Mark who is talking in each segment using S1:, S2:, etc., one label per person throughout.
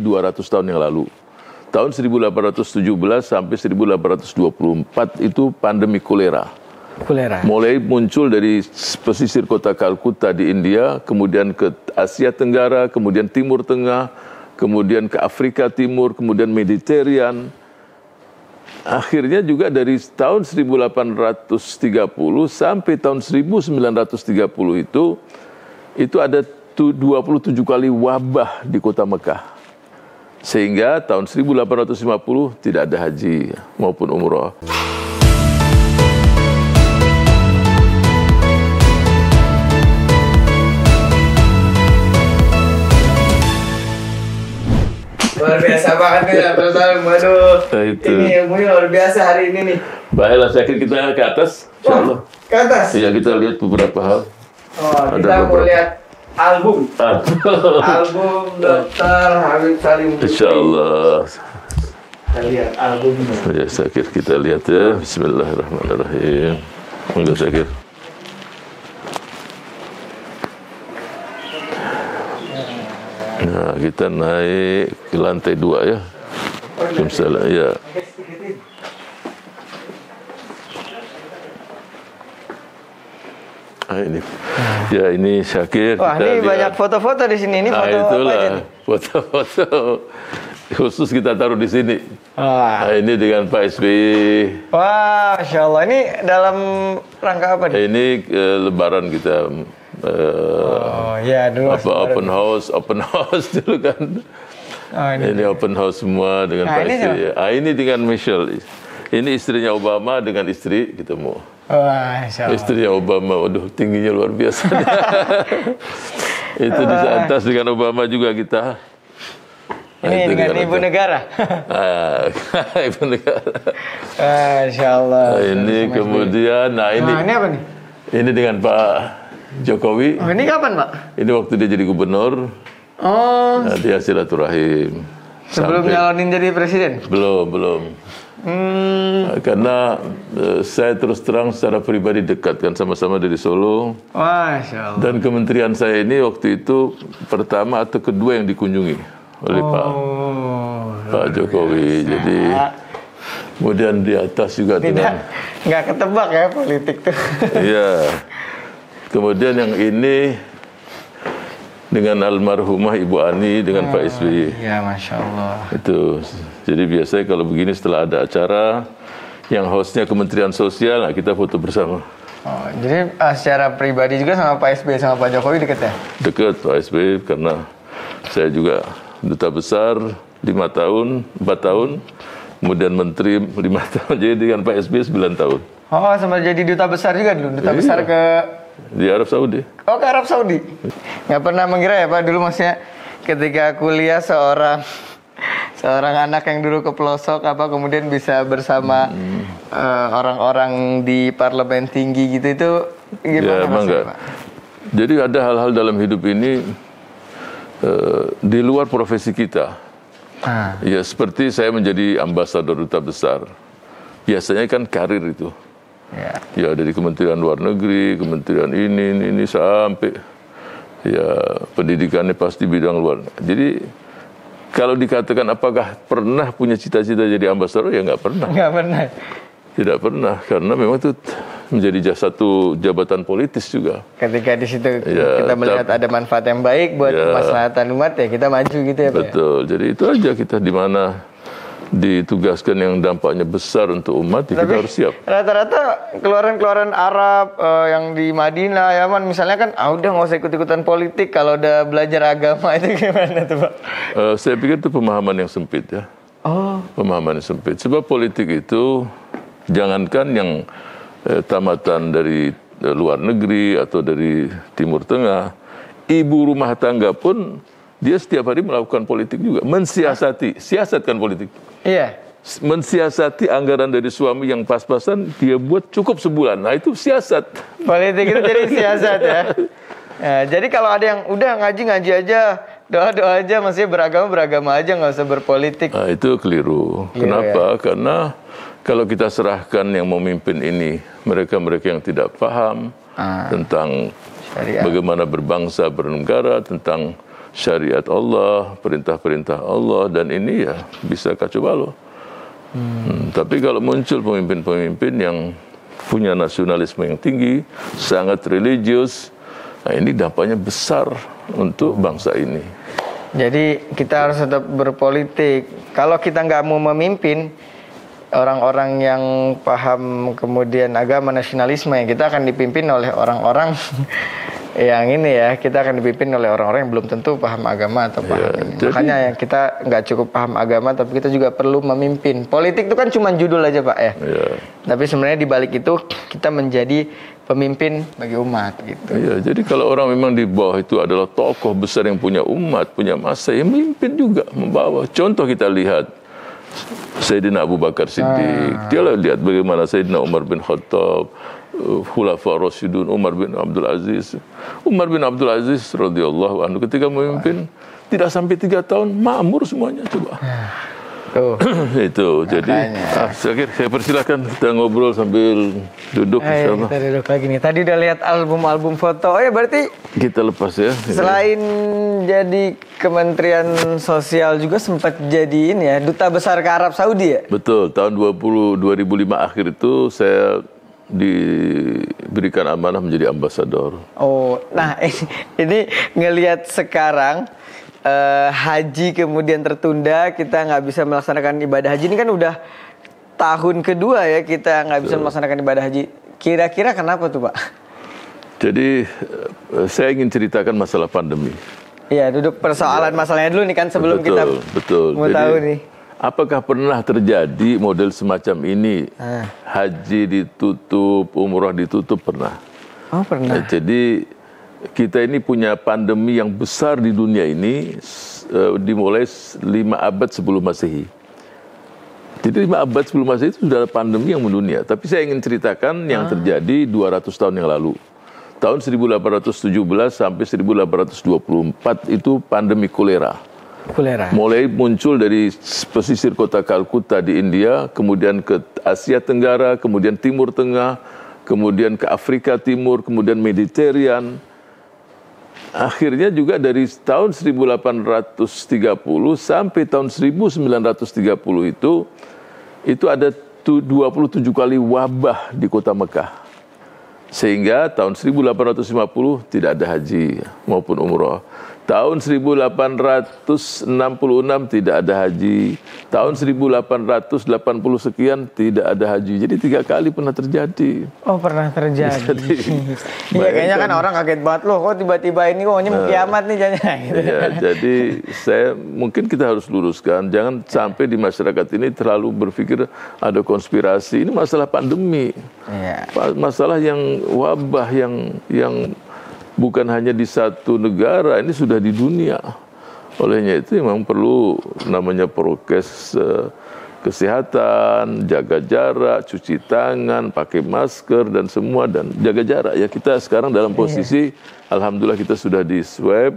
S1: 200 tahun yang lalu. Tahun 1817 sampai 1824 itu pandemi kolera. Mulai muncul dari pesisir kota Kalkuta di India, kemudian ke Asia Tenggara, kemudian Timur Tengah, kemudian ke Afrika Timur, kemudian Mediterranean. Akhirnya juga dari tahun 1830 sampai tahun 1930 itu ada 27 kali wabah di kota Mekah. Sehingga tahun 1850 tidak ada haji maupun umroh.
S2: Luar biasa banget nih ya, waduh. Ini ilmunya luar biasa hari ini nih.
S1: Baiklah, saya kira kita ke atas, insyaallah.
S2: Ke atas?
S1: Iya, kita lihat beberapa hal.
S2: Oh, kita mau lihat album. Album Dr. Habib Salim.
S1: Insyaallah.
S2: Kita lihat albumnya.
S1: Ya, Syakir, kita lihat ya. Bismillahirrahmanirrahim. Monggo Syakir. Nah, kita naik ke lantai 2 ya. Waalaikumsalam ya. Ini, ya ini Syakir.
S2: Wah, ini lihat banyak foto-foto di sini. Ini foto
S1: itulah,
S2: apa aja?
S1: foto-foto khusus kita taruh di sini. Nah, ini dengan Pak SBY.
S2: Wah, Masya Allah. Ini dalam rangka apa nih?
S1: Ini Lebaran kita.
S2: Oh ya, dulu
S1: open house dulu kan. Oh, ini open house semua dengan Pak SBY. Ini dengan Michelle. Ini istrinya Obama dengan istri ketemu.
S2: Wah,
S1: istrinya Obama, waduh tingginya luar biasa. Itu di atas dengan Obama juga kita.
S2: Ini dengan Ibu Negara.
S1: Ibu Negara.
S2: Masya Allah.
S1: Ini kemudian,
S2: ini apa nih?
S1: Ini dengan Pak Jokowi.
S2: Oh, ini kapan, Pak?
S1: Ini waktu dia jadi gubernur.
S2: Oh.
S1: Nah, dia silaturahim.
S2: Sebelum nyalonin jadi presiden?
S1: Belum. Karena saya terus terang secara pribadi dekat kan, sama-sama dari Solo.
S2: Masya Allah.
S1: Dan kementerian saya ini waktu itu pertama atau kedua yang dikunjungi oleh Pak Jokowi. Jadi kemudian di atas juga
S2: nggak ketebak ya politik tuh.
S1: Iya. Kemudian yang ini dengan almarhumah Ibu Ani dengan Pak SBY.
S2: Ya, Masya Allah.
S1: Itu. Jadi biasanya kalau begini setelah ada acara yang hostnya Kementerian Sosial, nah kita foto bersama.
S2: Oh, jadi secara pribadi juga sama Pak SBY sama Pak Jokowi dekat ya?
S1: Dekat Pak SBY karena saya juga duta besar 4 tahun, kemudian menteri 5 tahun, jadi dengan Pak SBY 9 tahun.
S2: Oh, sama jadi duta besar juga dulu, besar ke
S1: di Arab Saudi.
S2: Oh, ke Arab Saudi. Nggak pernah mengira ya Pak, dulu maksudnya ketika kuliah seorang anak yang dulu ke pelosok kemudian bisa bersama orang-orang di parlemen tinggi gitu, itu gimana rasanya, Pak?
S1: Jadi ada hal-hal dalam hidup ini di luar profesi kita. Ya seperti saya menjadi ambasador duta besar. Biasanya kan karir itu. Ya dari Kementerian Luar Negeri, Kementerian ini sampai ya pendidikannya pasti bidang luar. Jadi kalau dikatakan apakah pernah punya cita-cita jadi ambasador, ya nggak pernah.
S2: Nggak pernah.
S1: Tidak pernah, karena memang itu menjadi satu jabatan politis juga.
S2: Ketika di situ kita melihat ada manfaat yang baik buat kemaslahatan umat, ya kita maju gitu ya Pak.
S1: Betul, jadi itu aja kita di mana ditugaskan yang dampaknya besar untuk umat, kita harus siap.
S2: Rata-rata keluaran Arab yang di Madinah, Yaman misalnya kan, udah nggak usah ikut-ikutan politik kalau udah belajar agama, itu gimana tuh Pak?
S1: Saya pikir itu pemahaman yang sempit ya. Pemahaman yang sempit. Sebab politik itu jangankan yang tamatan dari luar negeri atau dari Timur Tengah, ibu rumah tangga pun dia setiap hari melakukan politik juga, siasatkan politik.
S2: Iya.
S1: Mensiasati anggaran dari suami yang pas-pasan, dia buat cukup sebulan. Nah itu siasat.
S2: Politik itu jadi siasat ya. Jadi kalau ada yang udah ngaji aja, doa aja, maksudnya beragama aja, nggak usah berpolitik.
S1: Nah itu keliru. Kenapa? Karena kalau kita serahkan yang memimpin ini, mereka yang tidak paham tentang bagaimana berbangsa, bernegara, tentang syariat Allah, perintah-perintah Allah, dan ini ya bisa kacau balau. Tapi kalau muncul pemimpin-pemimpin yang punya nasionalisme yang tinggi, sangat religius, nah ini dampaknya besar untuk bangsa ini.
S2: Jadi kita harus tetap berpolitik. Kalau kita nggak mau memimpin orang-orang yang paham kemudian agama nasionalisme, yang kita akan dipimpin oleh orang-orang yang ini ya, kita akan dipimpin oleh orang-orang yang belum tentu paham agama atau paham ini. Makanya yang kita nggak cukup paham agama, tapi kita juga perlu memimpin. Politik itu kan cuma judul aja Pak ya. Tapi sebenarnya di balik itu kita menjadi pemimpin bagi umat gitu.
S1: Iya, jadi kalau orang memang di bawah itu adalah tokoh besar yang punya umat, punya massa, yang memimpin juga, membawa. Contoh kita lihat Sayyidina Abu Bakar Siddiq. Dia lihat bagaimana Sayyidina Umar bin Khattab, Khulafa Rasyidun, Umar bin Abdul Aziz. Umar bin Abdul Aziz radhiyallahu anhu ketika memimpin tidak sampai 3 tahun makmur semuanya, coba. Itu jadi saya persilakan kita ngobrol sambil duduk.
S2: Kita duduk lagi nih. Tadi udah lihat album-album foto. Oh ya, berarti
S1: kita lepas ya.
S2: Selain jadi Kementerian Sosial juga sempat jadi ini ya, Duta Besar ke Arab Saudi ya?
S1: Betul, tahun 2005 akhir itu saya diberikan amanah menjadi ambasador.
S2: Oh, nah ini ngelihat sekarang haji kemudian tertunda, kita nggak bisa melaksanakan ibadah haji. Ini kan udah tahun kedua ya kita nggak bisa melaksanakan ibadah haji. Kira-kira kenapa tuh Pak?
S1: Jadi saya ingin ceritakan masalah pandemi.
S2: Iya, duduk persoalan masalahnya dulu nih kan sebelum kita mau tahu nih.
S1: Apakah pernah terjadi model semacam ini? Haji ditutup, umroh ditutup, pernah?
S2: Oh, pernah.
S1: Jadi kita ini punya pandemi yang besar di dunia ini dimulai 5 abad sebelum Masehi. Jadi 5 abad sebelum Masehi itu sudah ada pandemi yang mendunia. Tapi saya ingin ceritakan yang terjadi 200 tahun yang lalu. Tahun 1817 sampai 1824 itu pandemi kolera. Mulai muncul dari pesisir kota Kalkuta di India, kemudian ke Asia Tenggara, kemudian Timur Tengah, kemudian ke Afrika Timur, kemudian Mediterranean. Akhirnya juga dari tahun 1830 sampai tahun 1930 itu ada 27 kali wabah di kota Mekah. Sehingga tahun 1850 tidak ada haji maupun umroh. Tahun 1866 tidak ada haji. Tahun 1880 sekian tidak ada haji. Jadi 3 kali pernah terjadi.
S2: Oh, pernah terjadi. Iya, kayaknya kan orang kaget banget loh. Kok tiba-tiba ini kok mau kiamat nih jangan.
S1: Ya, jadi mungkin kita harus luruskan. Jangan sampai di masyarakat ini terlalu berpikir ada konspirasi. Ini masalah pandemi. Masalah yang wabah yang bukan hanya di satu negara, ini sudah di dunia. Olehnya itu memang perlu namanya prokes kesehatan, jaga jarak, cuci tangan, pakai masker dan semua, dan jaga jarak. Ya, kita sekarang dalam posisi alhamdulillah kita sudah di swab,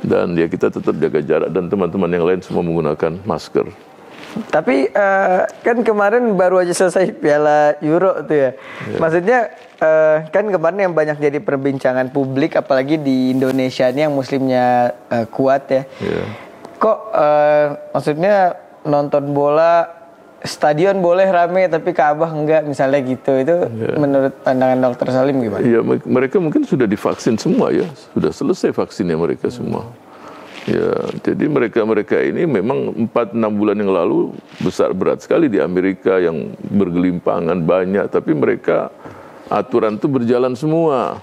S1: dan ya kita tetap jaga jarak, dan teman-teman yang lain semua menggunakan masker.
S2: Tapi kan kemarin baru aja selesai Piala Euro tuh ya. Maksudnya kan kemarin yang banyak jadi perbincangan publik, apalagi di Indonesia ini yang muslimnya kuat ya. Kok maksudnya nonton bola stadion boleh rame tapi Ka'bah enggak, misalnya gitu. Itu menurut pandangan Dr. Salim gimana?
S1: Ya, mereka mungkin sudah divaksin semua ya. Sudah selesai vaksinnya mereka semua. Ya, jadi mereka ini memang 4-6 bulan yang lalu besar berat sekali di Amerika yang bergelimpangan banyak, tapi mereka aturan itu berjalan semua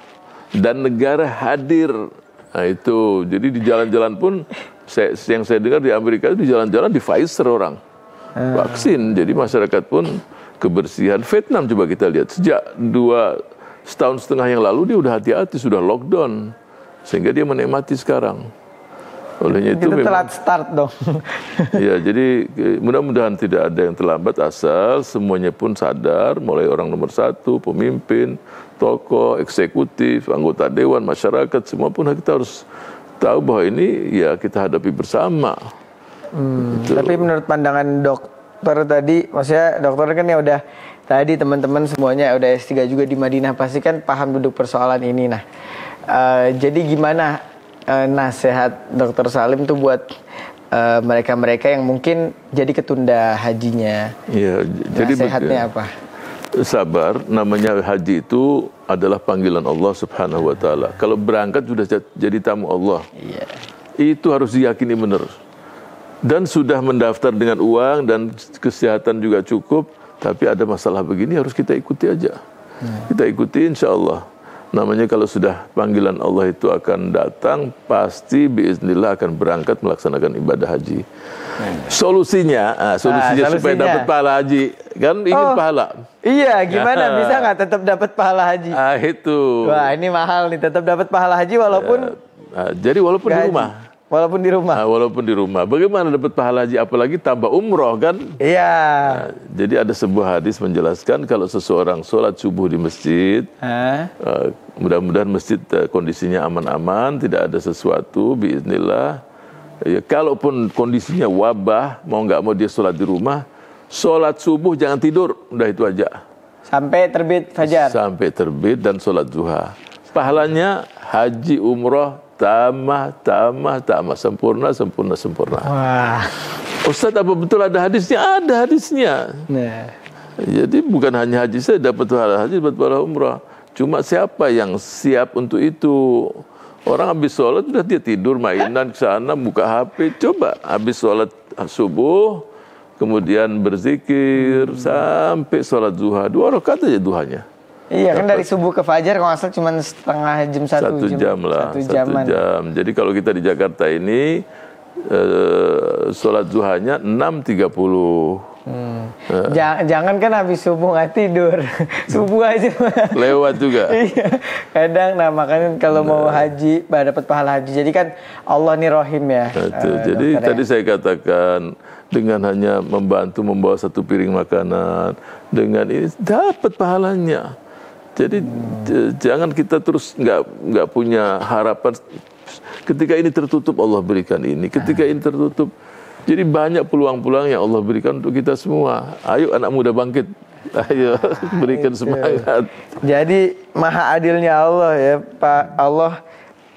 S1: dan negara hadir. Nah itu, jadi di jalan-jalan pun yang saya dengar di Amerika itu di jalan-jalan di Pfizer orang vaksin. Jadi masyarakat pun kebersihan. Vietnam coba kita lihat, sejak 2,5 tahun yang lalu dia udah hati-hati, sudah lockdown, sehingga dia menikmati sekarang. Olehnya itu
S2: kita telat start dong.
S1: Ya, jadi mudah-mudahan tidak ada yang terlambat, asal semuanya pun sadar, mulai orang nomor 1, pemimpin, tokoh, eksekutif, anggota dewan, masyarakat, semua pun kita harus tahu bahwa ini ya kita hadapi bersama.
S2: Tapi menurut pandangan dokter tadi, maksudnya dokter kan ya udah tadi teman-teman semuanya udah S3 juga di Madinah, pasti kan paham duduk persoalan ini. Nah, jadi gimana nasihat Dr. Salim tuh buat mereka-mereka yang mungkin jadi ketunda hajinya?
S1: Iya, jadi
S2: nasihatnya apa?
S1: Sabar, namanya haji itu adalah panggilan Allah Subhanahu wa taala. Kalau berangkat sudah jadi tamu Allah. Iya. Itu harus diyakini benar. Dan sudah mendaftar dengan uang dan kesehatan juga cukup, tapi ada masalah begini harus kita ikuti aja. Kita ikuti insya Allah. Namanya kalau sudah panggilan Allah itu akan datang, pasti biiznillah akan berangkat melaksanakan ibadah haji. Solusinya supaya dapat pahala haji, kan ingin pahala.
S2: Iya, gimana bisa nggak tetap dapat pahala haji?
S1: Itu.
S2: Wah, ini mahal nih, tetap dapat pahala haji walaupun.
S1: Jadi walaupun di rumah.
S2: Walaupun di rumah.
S1: Walaupun di rumah. Bagaimana dapat pahala haji? Apalagi tambah umroh kan?
S2: Iya.
S1: Jadi ada sebuah hadis menjelaskan kalau seseorang sholat subuh di masjid, mudah-mudahan masjid kondisinya aman-aman, tidak ada sesuatu, biiznillah. Ya, kalaupun kondisinya wabah, mau nggak mau dia sholat di rumah, sholat subuh jangan tidur, udah itu aja. Sampai terbit fajar. Sampai terbit dan sholat duha. Pahalanya haji umroh tamah, sempurna. Wah. Ustadz, apa betul ada hadisnya? Ada hadisnya. Nah. Jadi bukan hanya haji saya dapat pahala haji, dapat pahala umrah. Cuma siapa yang siap untuk itu? Orang habis sholat sudah dia tidur, mainan ke sana, buka HP. Coba habis sholat subuh, kemudian berzikir sampai sholat duha. 2 rakaat aja duhanya. Iya kan, dari subuh ke fajar kalau nggak salah cuma setengah jam, 1 jam lah. 1 jam. Jadi kalau kita di Jakarta ini sholat duhanya 6.30. Jangan kan habis subuh nggak tidur, subuh aja lewat juga. Iya, kadang. Nah makanya kalau mau haji, dapat pahala haji. Jadi kan Allah nih Rohim ya. Jadi tadi saya katakan, dengan hanya membantu membawa 1 piring makanan, dengan ini dapat pahalanya. Jadi jangan kita terus nggak punya harapan. Ketika ini tertutup Allah berikan ini, ketika ini tertutup. Jadi banyak peluang-peluang yang Allah berikan untuk kita semua. Ayo anak muda bangkit, ayo berikan semangat. Jadi maha adilnya Allah ya Pak. Allah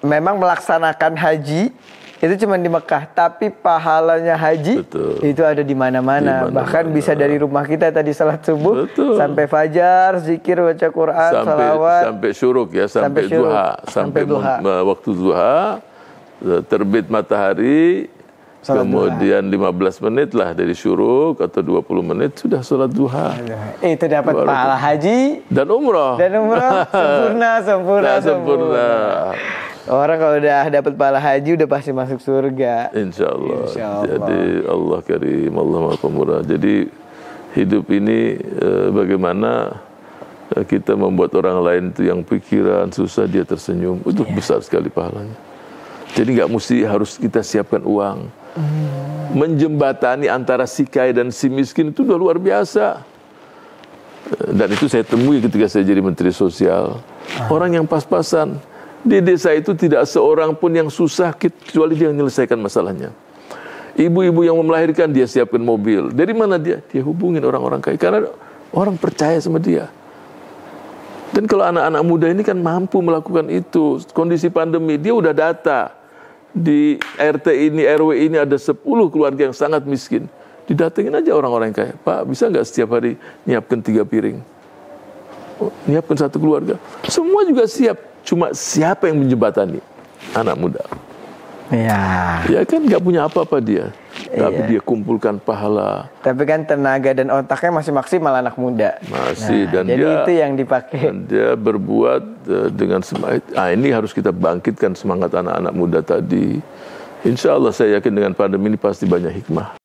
S1: memang melaksanakan haji itu cuma di Mekah, tapi pahalanya haji itu ada di mana-mana. Bahkan bisa dari rumah kita tadi salat subuh sampai fajar, zikir, baca Quran, salawat, sampai syuruk ya, sampai duha, sampai waktu duha, terbit matahari. Kemudian 15 menit lah dari syuruk atau 20 menit sudah sholat duha. Itu dapat pahala haji dan umrah. Sempurna. Orang kalau udah dapat pahala haji udah pasti masuk surga. Insya Allah. Jadi Allah Karim, Allah Maha Pemurah. Jadi hidup ini bagaimana kita membuat orang lain itu yang pikiran susah dia tersenyum, itu besar sekali pahalanya. Jadi nggak mesti harus kita siapkan uang. Menjembatani antara si kaya dan si miskin itu udah luar biasa. Dan itu saya temui ketika saya jadi Menteri Sosial. Orang yang pas-pasan. Di desa itu tidak seorang pun yang susah kecuali dia menyelesaikan masalahnya. Ibu-ibu yang melahirkan dia siapkan mobil. Dari mana dia? Dia hubungin orang-orang kaya. Karena orang percaya sama dia. Dan kalau anak-anak muda ini kan mampu melakukan itu. Kondisi pandemi, dia udah data. Di RT ini, RW ini ada 10 keluarga yang sangat miskin. Didatengin aja orang-orang kaya. Pak, bisa nggak setiap hari nyiapkan 3 piring? Nyiapkan 1 keluarga. Semua juga siap. Cuma siapa yang menjembatani? Anak muda. Ya kan nggak punya apa-apa dia. Tapi dia kumpulkan pahala. Tapi kan tenaga dan otaknya masih maksimal anak muda. Masih, dan jadi itu yang dipakai. Dan dia berbuat dengan semangat. Ini harus kita bangkitkan semangat anak-anak muda tadi. Insya Allah saya yakin dengan pandemi ini pasti banyak hikmah.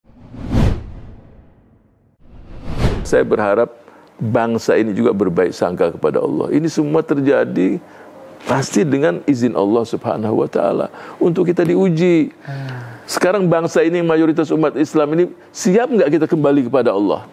S1: Saya berharap bangsa ini juga berbaik sangka kepada Allah. Ini semua terjadi pasti dengan izin Allah Subhanahu wa taala untuk kita diuji. Sekarang bangsa ini mayoritas umat Islam ini siap nggak kita kembali kepada Allah?